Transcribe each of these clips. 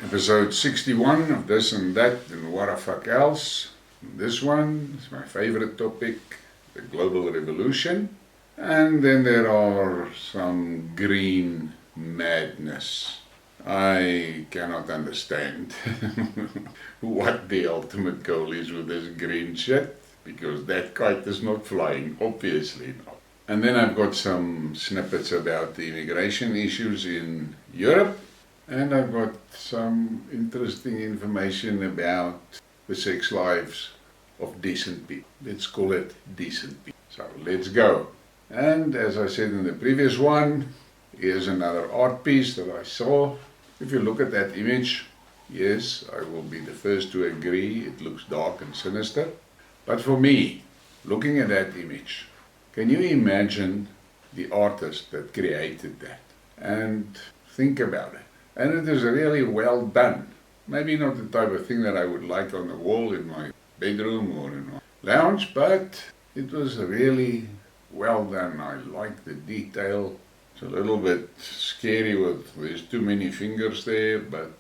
Episode 61 of This and That and What the Fuck Else. This one is my favorite topic, the global revolution. And then there are some green madness. I cannot understand what the ultimate goal is with this green shit, because that kite is not flying, obviously not. And then I've got some snippets about the immigration issues in Europe. And I've got some interesting information about the sex lives of decent people. Let's call it decent people. So let's go. And as I said in the previous one, here's another art piece that I saw. If you look at that image, yes, I will be the first to agree, it looks dark and sinister. But for me, looking at that image, can you imagine the artist that created that? And think about it. And it is really well done. Maybe not the type of thing that I would like on the wall in my bedroom or in my lounge, but it was really well done. I like the detail. It's a little bit scary there's too many fingers there, but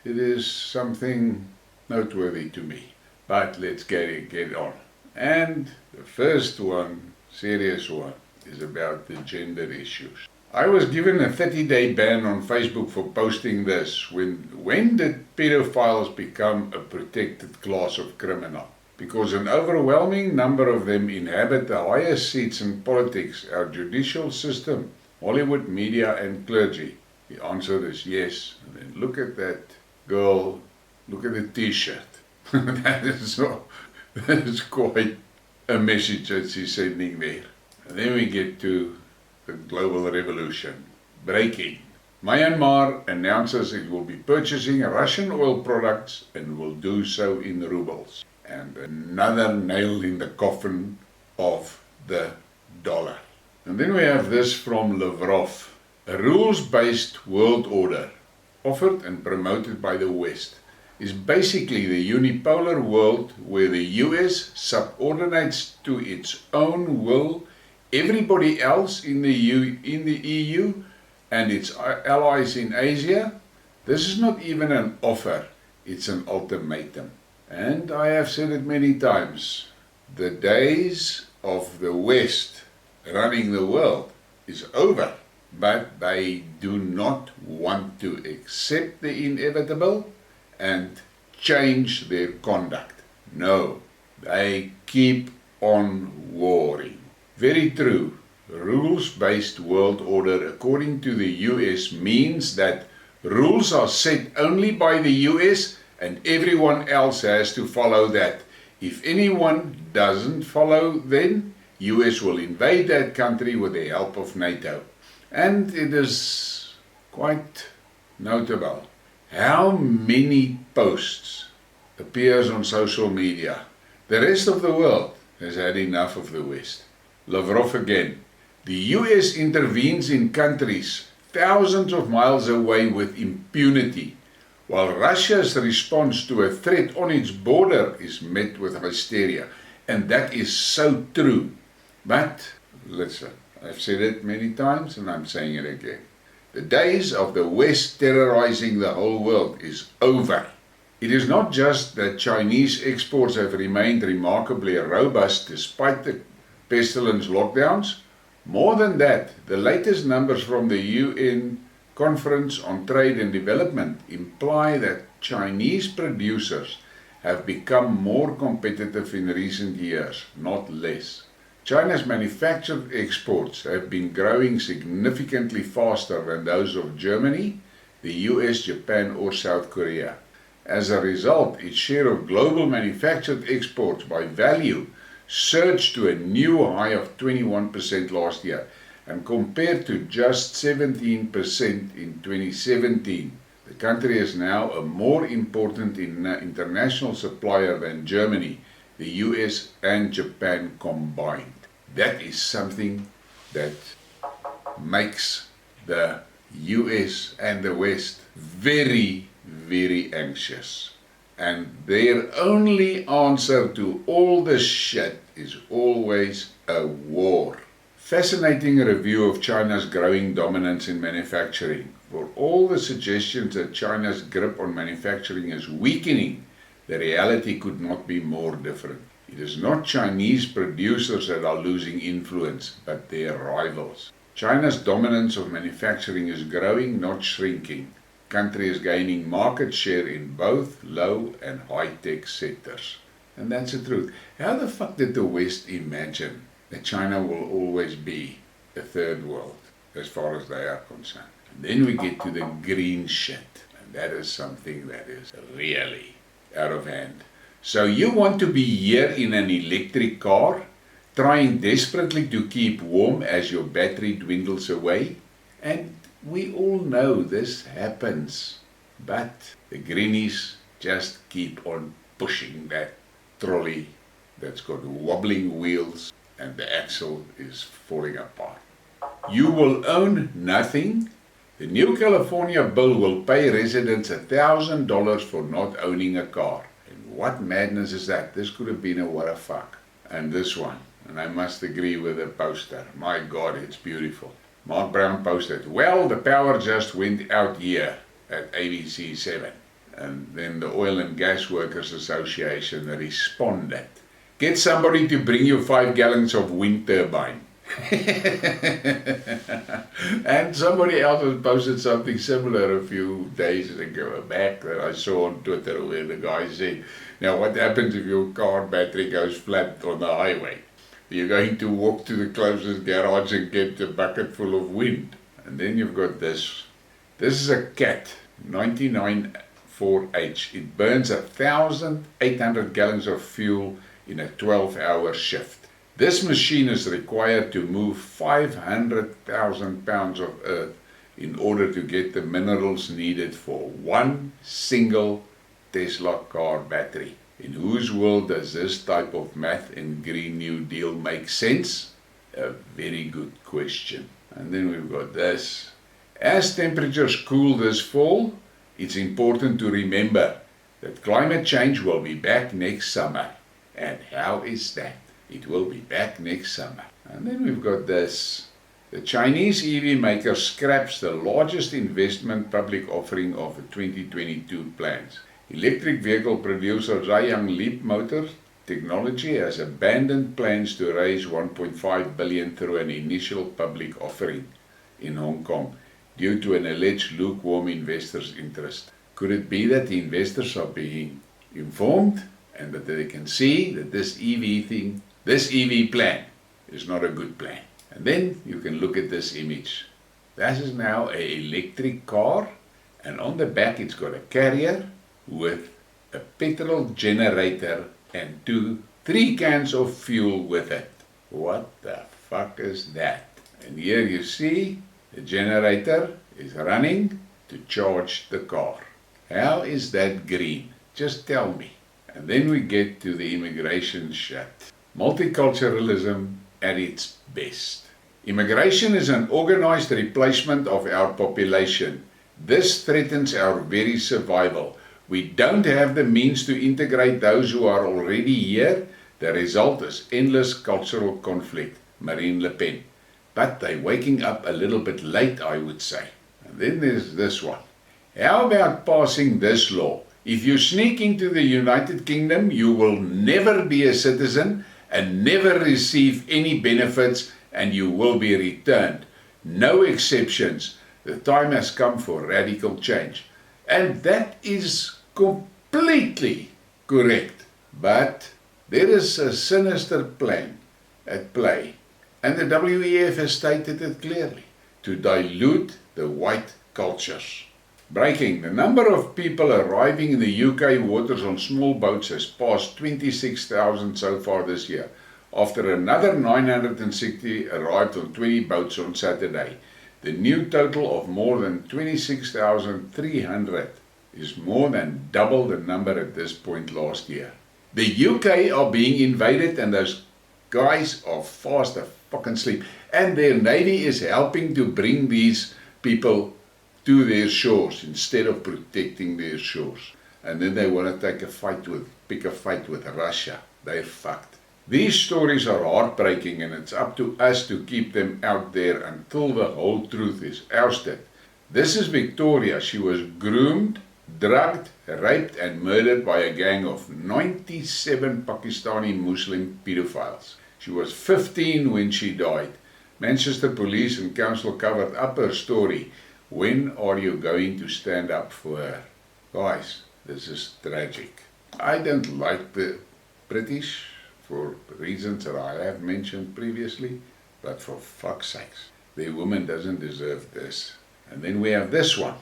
it is something noteworthy to me. But let's get on. And the first one, serious one, is about the gender issues. I was given a 30-day ban on Facebook for posting this. When did pedophiles become a protected class of criminal? Because an overwhelming number of them inhabit the highest seats in politics, our judicial system, Hollywood media and clergy. The answer is yes. And then look at that girl, look at the t-shirt. that is quite a message that she's sending there. And then we get to the global revolution. Breaking. Myanmar announces it will be purchasing Russian oil products and will do so in rubles. And another nail in the coffin of the dollar. And then we have this from Lavrov. A rules-based world order, offered and promoted by the West, is basically the unipolar world where the US subordinates to its own will everybody else in the EU and its allies in Asia. This is not even an offer, it's an ultimatum. And I have said it many times, the days of the West running the world is over, but they do not want to accept the inevitable and change their conduct. No, they keep on warring. Very true. Rules-based world order according to the US means that rules are set only by the US and everyone else has to follow that. If anyone doesn't follow, then US will invade that country with the help of NATO. And it is quite notable how many posts appears on social media. The rest of the world has had enough of the West. Lavrov again. The US intervenes in countries thousands of miles away with impunity, while Russia's response to a threat on its border is met with hysteria. And that is so true. But listen, I've said it many times and I'm saying it again. The days of the West terrorizing the whole world is over. It is not just that Chinese exports have remained remarkably robust despite the pestilence lockdowns. More than that, the latest numbers from the UN Conference on Trade and Development imply that Chinese producers have become more competitive in recent years, not less. China's manufactured exports have been growing significantly faster than those of Germany, the US, Japan or South Korea. As a result, its share of global manufactured exports by value surged to a new high of 21% last year, and compared to just 17% in 2017. The country is now a more important international supplier than Germany, the US and Japan combined. That is something that makes the US and the West very, very anxious. And their only answer to all this shit is always a war. Fascinating review of China's growing dominance in manufacturing. For all the suggestions that China's grip on manufacturing is weakening, the reality could not be more different. It is not Chinese producers that are losing influence, but their rivals. China's dominance of manufacturing is growing, not shrinking. The country is gaining market share in both low and high-tech sectors. And that's the truth. How the fuck did the West imagine that China will always be a third world as far as they are concerned? And then we get to the green shit. And that is something that is really out of hand. So you want to be here in an electric car, trying desperately to keep warm as your battery dwindles away? And we all know this happens. But the greenies just keep on pushing that trolley that's got wobbling wheels and the axle is falling apart. You will own nothing. The new California bill will pay residents $1,000 for not owning a car. And what madness is that? This could have been a what the fuck. And this one, and I must agree with the poster. My God, it's beautiful. Mark Brown posted, well, the power just went out here at ABC 7. And then the Oil and Gas Workers Association responded, get somebody to bring you 5 gallons of wind turbine. And somebody else has posted something similar a few days ago back that I saw on Twitter, where the guy said, now what happens if your car battery goes flat on the highway? You're going to walk to the closest garage and get a bucket full of wind. And then you've got this. This is a Cat 99.4H. It burns 1,800 gallons of fuel in a 12-hour shift. This machine is required to move 500,000 pounds of earth in order to get the minerals needed for one single Tesla car battery. In whose world does this type of math in Green New Deal make sense? A very good question. And then we've got this. As temperatures cool this fall, it's important to remember that climate change will be back next summer. And how is that? It will be back next summer. And then we've got this. The Chinese EV maker scraps the largest investment public offering of the 2022 plans. Electric vehicle producer Zhang Leap Motor Technology has abandoned plans to raise $1.5 billion through an initial public offering in Hong Kong due to an alleged lukewarm investors' interest. Could it be that the investors are being informed and that they can see that this EV plan is not a good plan? And then you can look at this image. This is now an electric car, and on the back it's got a carrier with a petrol generator and 3 cans of fuel with it. What the fuck is that? And here you see the generator is running to charge the car. How is that green? Just tell me. And then we get to the immigration shit. Multiculturalism at its best. Immigration is an organized replacement of our population. This threatens our very survival. We don't have the means to integrate those who are already here. The result is endless cultural conflict. Marine Le Pen. But they're waking up a little bit late, I would say. And then there's this one. How about passing this law? If you sneak into the United Kingdom, you will never be a citizen and never receive any benefits, and you will be returned. No exceptions. The time has come for radical change. And that is completely correct. But there is a sinister plan at play. And the WEF has stated it clearly. To dilute the white cultures. Breaking. The number of people arriving in the UK waters on small boats has passed 26,000 so far this year, after another 960 arrived on 20 boats on Saturday. The new total of more than 26,300 is more than double the number at this point last year. The UK are being invaded, and those guys are fast fucking asleep. And their navy is helping to bring these people to their shores instead of protecting their shores. And then they want to pick a fight with Russia. They're fucked. These stories are heartbreaking, and it's up to us to keep them out there until the whole truth is ousted. This is Victoria. She was groomed, drugged, raped and murdered by a gang of 97 Pakistani Muslim pedophiles. She was 15 when she died. Manchester Police and Council covered up her story. When are you going to stand up for her? Guys, this is tragic. I don't like the British for reasons that I have mentioned previously, but for fuck's sakes, their woman doesn't deserve this. And then we have this one.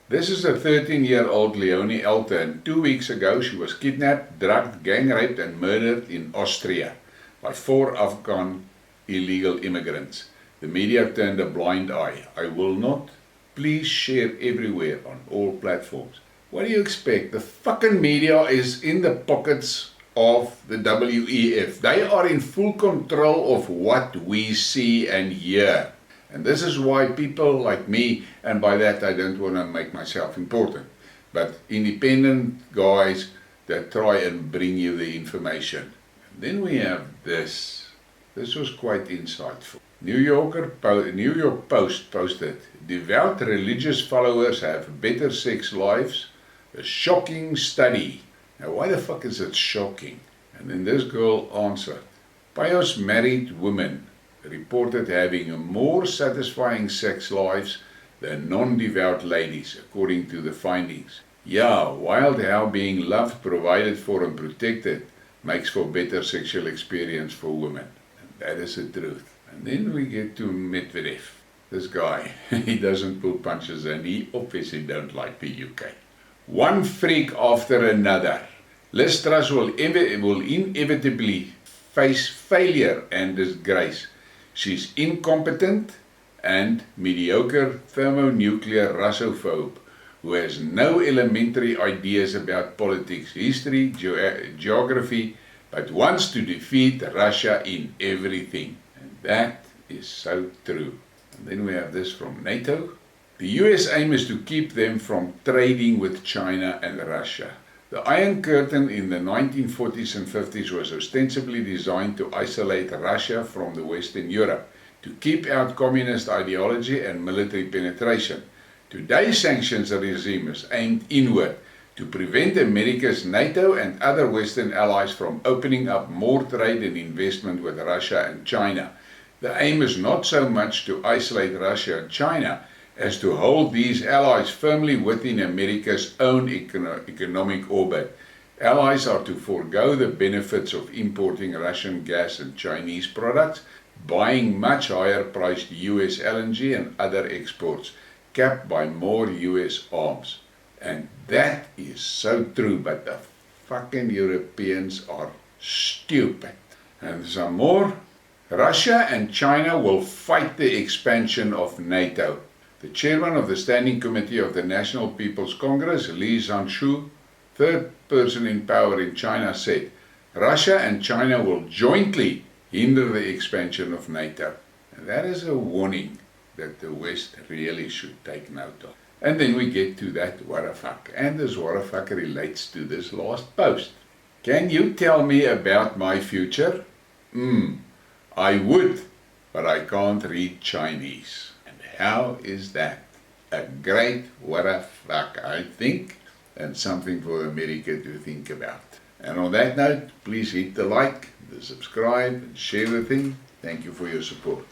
This is a 13-year-old Leonie Elter, and 2 weeks ago she was kidnapped, drugged, gang raped and murdered in Austria by 4 Afghan illegal immigrants. The media turned a blind eye. I will not. Please share everywhere on all platforms. What do you expect? The fucking media is in the pockets of the WEF. They are in full control of what we see and hear. And this is why people like me, and by that I don't want to make myself important, but independent guys that try and bring you the information. And then we have this. This was quite insightful. New York Post posted, devout religious followers have better sex lives. A shocking study. Now why the fuck is it shocking? And then this girl answered, pious married women reported having a more satisfying sex lives than non-devout ladies, according to the findings. Yeah, wild how being loved, provided for and protected makes for better sexual experience for women. And that is the truth. And then we get to Medvedev. This guy, he doesn't pull punches and he obviously don't like the UK. One freak after another. Liz Truss will inevitably face failure and disgrace. She's incompetent and mediocre thermonuclear Russophobe who has no elementary ideas about politics, history, geography, but wants to defeat Russia in everything. And that is so true. And then we have this from NATO. The US aim is to keep them from trading with China and Russia. The Iron Curtain in the 1940s and 50s was ostensibly designed to isolate Russia from the Western Europe, to keep out communist ideology and military penetration. Today's sanctions regime is aimed inward, to prevent America's NATO and other Western allies from opening up more trade and investment with Russia and China. The aim is not so much to isolate Russia and China, as to hold these allies firmly within America's own economic orbit. Allies are to forego the benefits of importing Russian gas and Chinese products, buying much higher priced US LNG and other exports, capped by more US arms. And that is so true, but the fucking Europeans are stupid. And some more. Russia and China will fight the expansion of NATO. The chairman of the Standing Committee of the National People's Congress, Li Zhanshu, third person in power in China, said, Russia and China will jointly hinder the expansion of NATO. And that is a warning that the West really should take note of. And then we get to that what the fuck. And this what the fuck relates to this last post. Can you tell me about my future? I would, but I can't read Chinese. How is that? A great what the fuck, I think, and something for America to think about. And on that note, please hit the like, the subscribe, and share the thing. Thank you for your support.